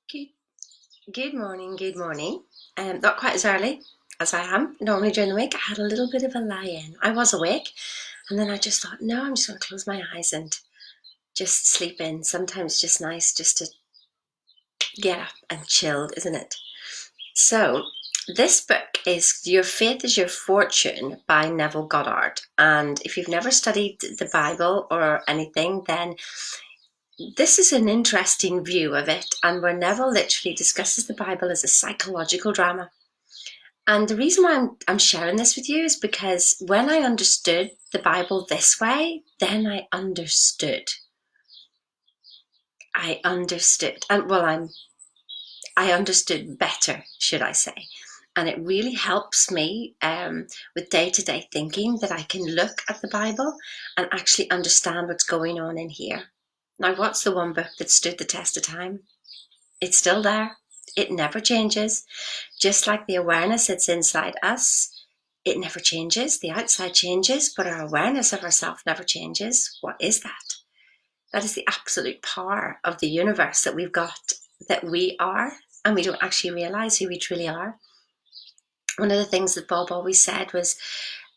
Good, good morning, good morning. Not quite as early as I am normally during the week. I had a little bit of a lie-in. I was awake, and then I just thought, no, I'm just going to close my eyes and just sleep in. Sometimes it's just nice just to get up and chilled, isn't it? So, this book is Your Faith is Your Fortune by Neville Goddard. And if you've never studied the Bible or anything, then this is an interesting view of it, and where Neville literally discusses the Bible as a psychological drama. And the reason why I'm sharing this with you is because when I understood the Bible this way, then I understood. I understood better, should I say. And it really helps me with day-to-day thinking that I can look at the Bible and actually understand what's going on in here. Now, what's the one book that stood the test of time? It's still there. It never changes. Just like the awareness that's inside us, it never changes. The outside changes, but our awareness of ourselves never changes. What is that? That is the absolute power of the universe that we've got, that we are, and we don't actually realize who we truly are. One of the things that Bob always said was,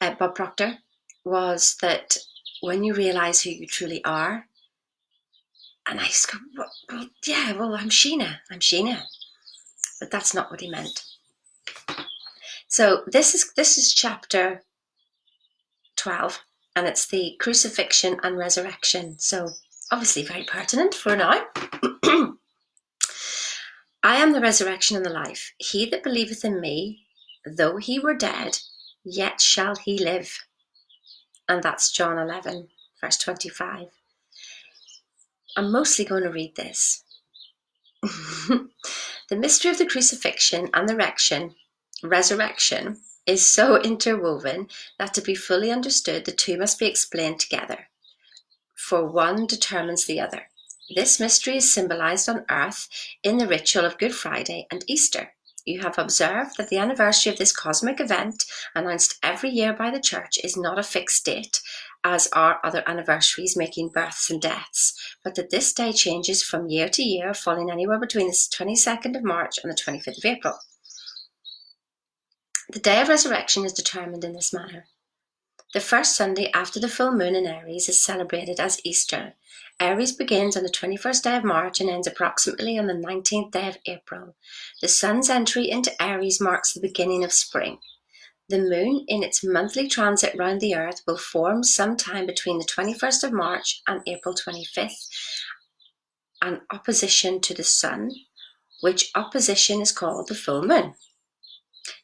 Bob Proctor, was that when you realize who you truly are, and I just go, well, I'm Sheena. But that's not what he meant. So this is chapter 12, and it's the crucifixion and resurrection. So obviously very pertinent for now. I am the resurrection and the life. He that believeth in me, though he were dead, yet shall he live. And that's John 11, verse 25. I'm mostly going to read this. The mystery of the crucifixion and the resurrection is so interwoven that to be fully understood, the two must be explained together, for one determines the other. This mystery is symbolized on earth in the ritual of Good Friday and Easter. You have observed that the anniversary of this cosmic event, announced every year by the Church, is not a fixed date, as are other anniversaries making births and deaths, but that this day changes from year to year, falling anywhere between the 22nd of March and the 25th of April. The day of resurrection is determined in this manner. The first Sunday after the full moon in Aries is celebrated as Easter. Aries begins on the 21st day of March and ends approximately on the 19th day of April. The sun's entry into Aries marks the beginning of spring. The moon, in its monthly transit round the earth, will form sometime between the 21st of March and April 25th, an opposition to the sun, which opposition is called the full moon.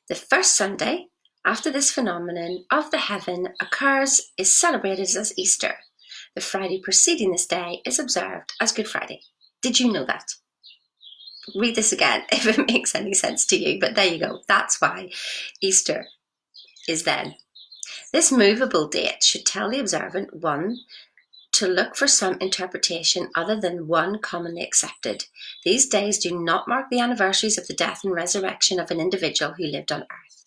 The first Sunday after this phenomenon of the heaven occurs is celebrated as Easter. The Friday preceding this day is observed as Good Friday. Did you know that? Read this again if it makes any sense to you, but there you go. That's why Easter is then. This movable date should tell the observant, one, to look for some interpretation other than one commonly accepted. These days do not mark the anniversaries of the death and resurrection of an individual who lived on earth.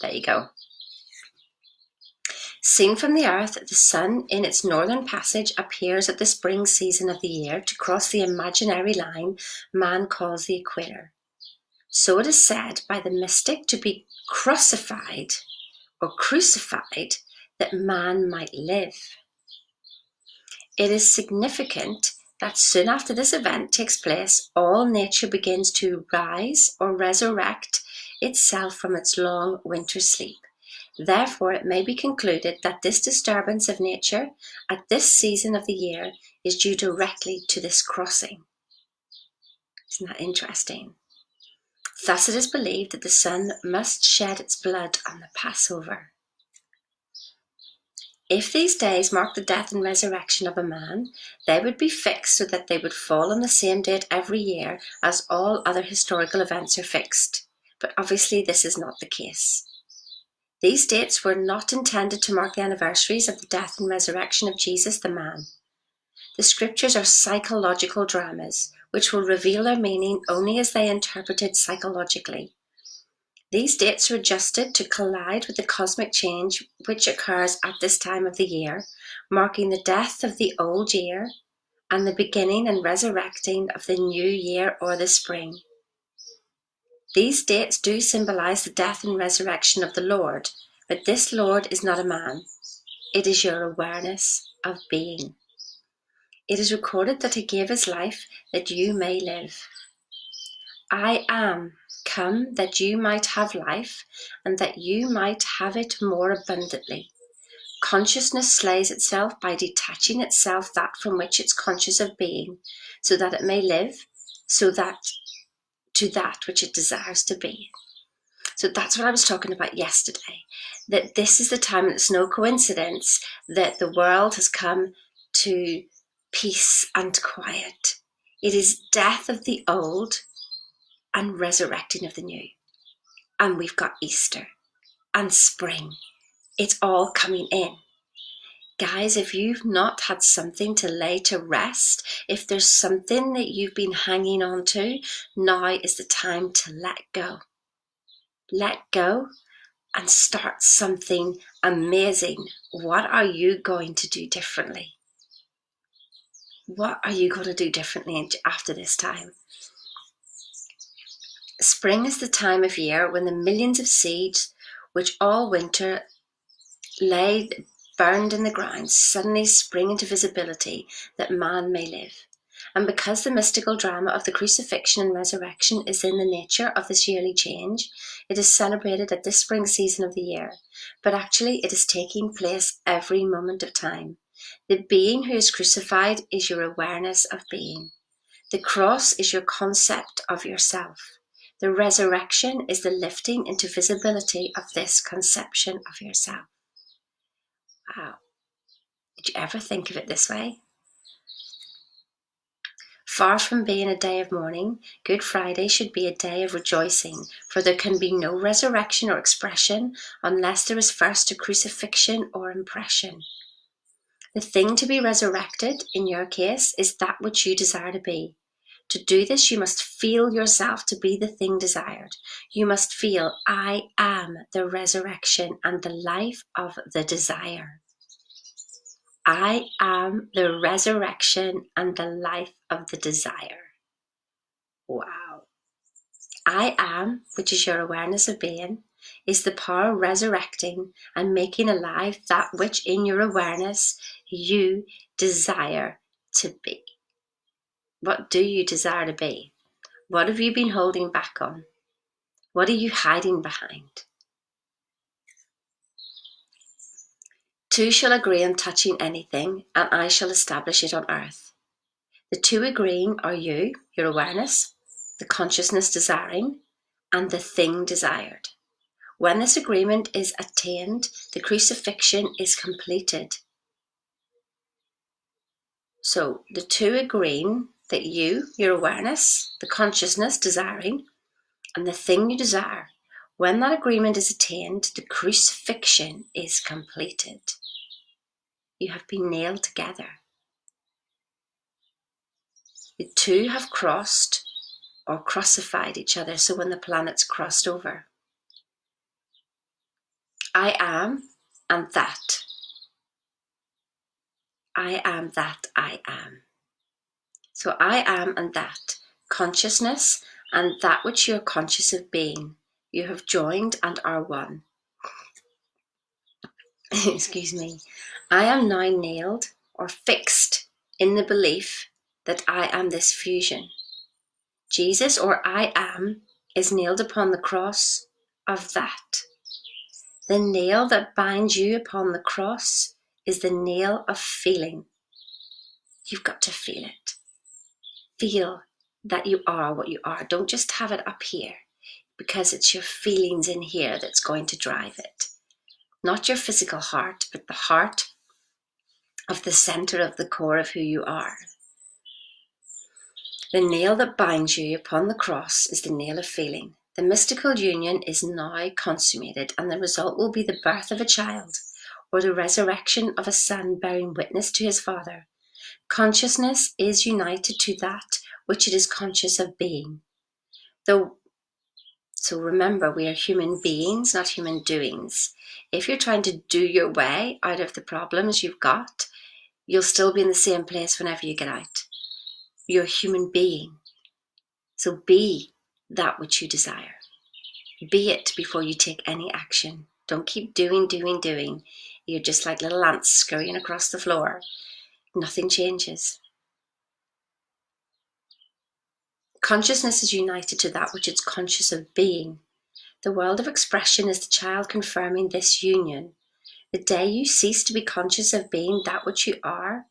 There you go. Seen from the earth, the sun in its northern passage appears at the spring season of the year to cross the imaginary line man calls the equator. So it is said by the mystic to be crucified that man might live. It is significant that soon after this event takes place, all nature begins to rise or resurrect itself from its long winter sleep. Therefore, it may be concluded that this disturbance of nature at this season of the year is due directly to this crossing. Isn't that interesting? Thus it is believed that the sun must shed its blood on the Passover. If these days mark the death and resurrection of a man, they would be fixed so that they would fall on the same date every year as all other historical events are fixed. But obviously this is not the case. These dates were not intended to mark the anniversaries of the death and resurrection of Jesus the man. The scriptures are psychological dramas, which will reveal their meaning only as they interpreted psychologically. These dates are adjusted to collide with the cosmic change which occurs at this time of the year, marking the death of the old year and the beginning and resurrecting of the new year or the spring. These dates do symbolize the death and resurrection of the Lord, but this Lord is not a man. It is your awareness of being. It is recorded that he gave his life that you may live. I am come that you might have life and that you might have it more abundantly. Consciousness slays itself by detaching itself that from which it's conscious of being, so that it may live, so that to that which it desires to be. So that's what I was talking about yesterday, that this is the time, and it's no coincidence that the world has come to peace and quiet. It is death of the old and resurrecting of the new. And we've got Easter and spring. It's all coming in. Guys, if you've not had something to lay to rest, if there's something that you've been hanging on to, now is the time to let go. Let go and start something amazing. What are you going to do differently? What are you going to do differently after this time? Spring is the time of year when the millions of seeds, which all winter lay burned in the ground, suddenly spring into visibility that man may live. And because the mystical drama of the crucifixion and resurrection is in the nature of this yearly change, it is celebrated at this spring season of the year. But actually it is taking place every moment of time. The being who is crucified is your awareness of being. The cross is your concept of yourself. The resurrection is the lifting into visibility of this conception of yourself. Wow. Did you ever think of it this way? Far from being a day of mourning, Good Friday should be a day of rejoicing, for there can be no resurrection or expression unless there is first a crucifixion or impression. The thing to be resurrected, in your case, is that which you desire to be. To do this, you must feel yourself to be the thing desired. You must feel, I am the resurrection and the life of the desire. I am the resurrection and the life of the desire. Wow. I am, which is your awareness of being, is the power resurrecting and making alive that which in your awareness you desire to be. What do you desire to be? What have you been holding back on? What are you hiding behind? Two shall agree on touching anything, and I shall establish it on earth. The two agreeing are you, your awareness, the consciousness desiring, and the thing desired. When this agreement is attained, the crucifixion is completed. So the two agreeing that you, your awareness, the consciousness desiring, and the thing you desire, when that agreement is attained, the crucifixion is completed. You have been nailed together. The two have crossed or crucified each other, so when the planets crossed over. I am and that. I am that I am. So I am and that. Consciousness and that which you are conscious of being. You have joined and are one. Excuse me. I am now nailed or fixed in the belief that I am this fusion. Jesus, or I am, is nailed upon the cross of that. The nail that binds you upon the cross is the nail of feeling. You've got to feel it. Feel that you are what you are. Don't just have it up here, because it's your feelings in here that's going to drive it. Not your physical heart, but the heart of the center of the core of who you are. The nail that binds you upon the cross is the nail of feeling. The mystical union is now consummated, and the result will be the birth of a child, or the resurrection of a son bearing witness to his father. Consciousness is united to that which it is conscious of being. So remember, we are human beings, not human doings. If you're trying to do your way out of the problems you've got, You'll still be in the same place whenever you get out. You're a human being. So be that which you desire. Be it before you take any action. Don't keep doing. You're just like little ants scurrying across the floor. Nothing changes. Consciousness is united to that which it's conscious of being. The world of expression is the child confirming this union. The day you cease to be conscious of being that which you are,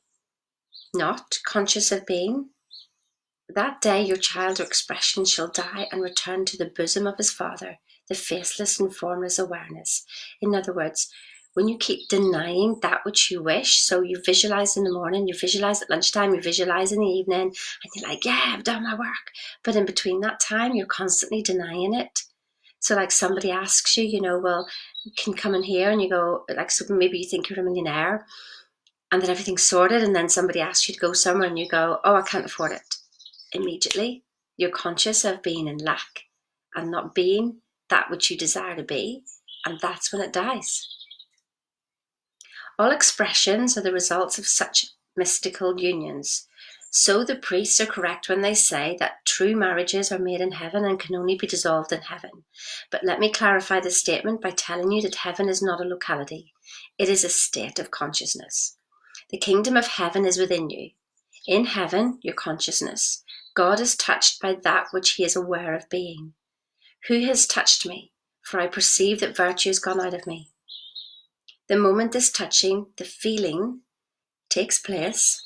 not conscious of being, that day your child or expression shall die and return to the bosom of his father, the faceless and formless awareness. In other words, when you keep denying that which you wish, so you visualize in the morning, you visualize at lunchtime, you visualize in the evening, and you're like, yeah, I've done my work. But in between that time, you're constantly denying it. So like somebody asks you, well, you can come in here, and you go, like, so maybe you think you're a millionaire and that everything's sorted, and then somebody asks you to go somewhere and you go, oh, I can't afford it. Immediately, you're conscious of being in lack and not being that which you desire to be, and that's when it dies. All expressions are the results of such mystical unions. So the priests are correct when they say that true marriages are made in heaven and can only be dissolved in heaven. But let me clarify this statement by telling you that heaven is not a locality. It is a state of consciousness. The kingdom of heaven is within you. In heaven, your consciousness. God is touched by that which he is aware of being. Who has touched me? For I perceive that virtue has gone out of me. The moment this touching, the feeling, takes place,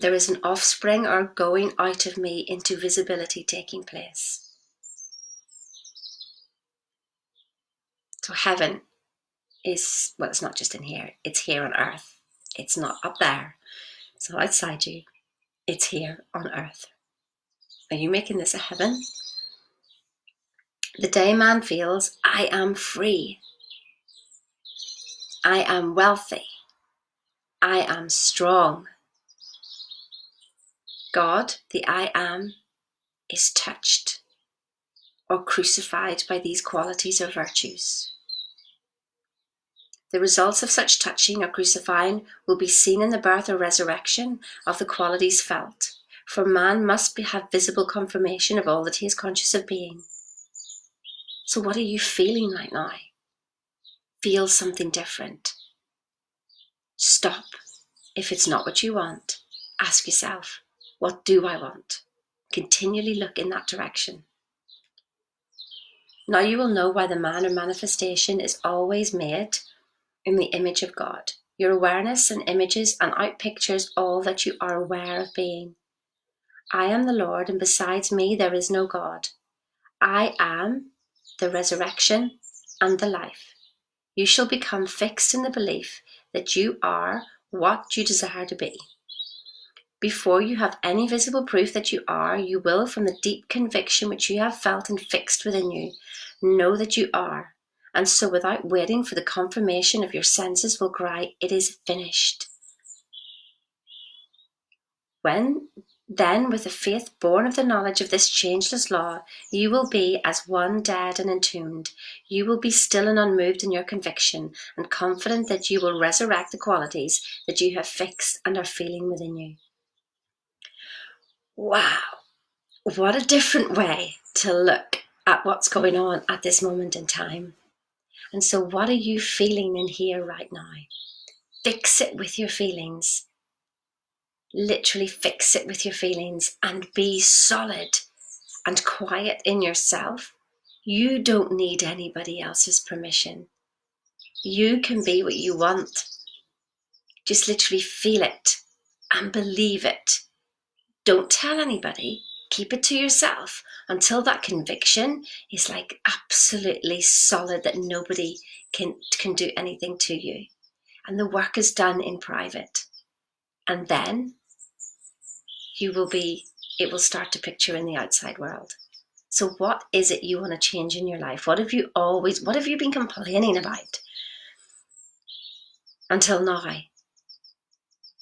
there is an offspring or going out of me into visibility taking place. So heaven is, well, it's not just in here, it's here on earth. It's not up there. It's not outside you. It's here on earth. Are you making this a heaven? The day man feels, I am free. I am wealthy. I am strong. God, the I am, is touched or crucified by these qualities or virtues. The results of such touching or crucifying will be seen in the birth or resurrection of the qualities felt, for man must have visible confirmation of all that he is conscious of being. So what are you feeling right now? Feel something different. Stop. If it's not what you want, ask yourself, what do I want? Continually look in that direction. Now you will know why the man or manifestation is always made in the image of God. Your awareness and images and outpictures all that you are aware of being. I am the Lord, and besides me there is no God. I am the resurrection and the life. You shall become fixed in the belief that you are what you desire to be. Before you have any visible proof that you are, you will, from the deep conviction which you have felt and fixed within you, know that you are. And so without waiting for the confirmation of your senses will cry, it is finished. Then, with a faith born of the knowledge of this changeless law, you will be as one dead and entombed. You will be still and unmoved in your conviction, and confident that you will resurrect the qualities that you have fixed and are feeling within you. Wow, what a different way to look at what's going on at this moment in time. And so what are you feeling in here right now? Fix it with your feelings. Literally fix it with your feelings and be solid and quiet in yourself. You don't need anybody else's permission. You can be what you want. Just literally feel it and believe it. Don't tell anybody. Keep it to yourself until that conviction is like absolutely solid that nobody can do anything to you. And the work is done in private. And then it will start to picture in the outside world. So what is it you want to change in your life? What have you been complaining about until now?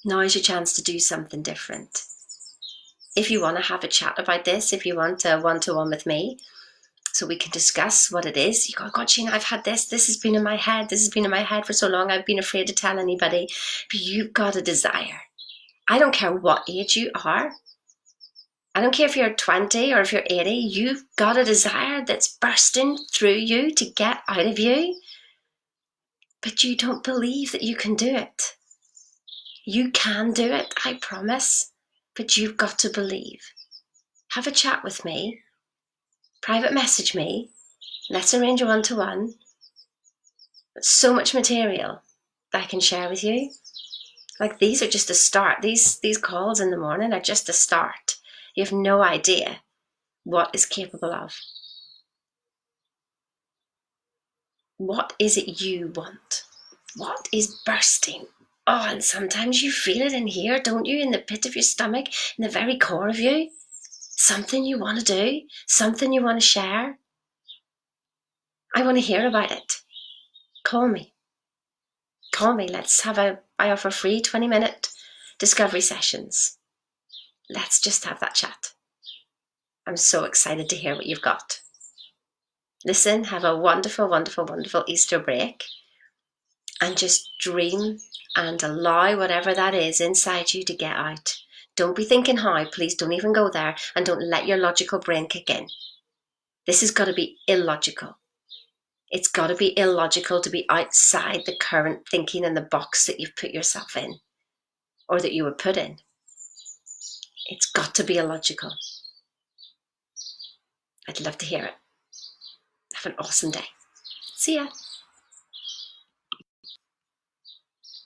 Now is your chance to do something different. If you want to have a chat about this, if you want a one-to-one with me, so we can discuss what it is. You go, God, Sheena, I've had this has been in my head. This has been in my head for so long. I've been afraid to tell anybody. But you've got a desire. I don't care what age you are. I don't care if you're 20 or if you're 80. You've got a desire that's bursting through you to get out of you. But you don't believe that you can do it. You can do it, I promise. But you've got to believe. Have a chat with me. Private message me. Let's arrange a one-to-one. So much material that I can share with you. Like, these are just a start. These calls in the morning are just a start. You have no idea what is capable of. What is it you want? What is bursting? Oh, and sometimes you feel it in here, don't you? In the pit of your stomach, in the very core of you. Something you want to do, something you want to share. I want to hear about it. Call me. I offer free 20-minute discovery sessions. Let's just have that chat. I'm so excited to hear what you've got. Listen, have a wonderful, wonderful, wonderful Easter break, and just dream and allow whatever that is inside you to get out. Don't be thinking how. Please don't even go there, and don't let your logical brain kick in. This has got to be illogical. It's got to be illogical to be outside the current thinking and the box that you've put yourself in, or that you were put in. It's got to be illogical. I'd love to hear it. Have an awesome day. See ya.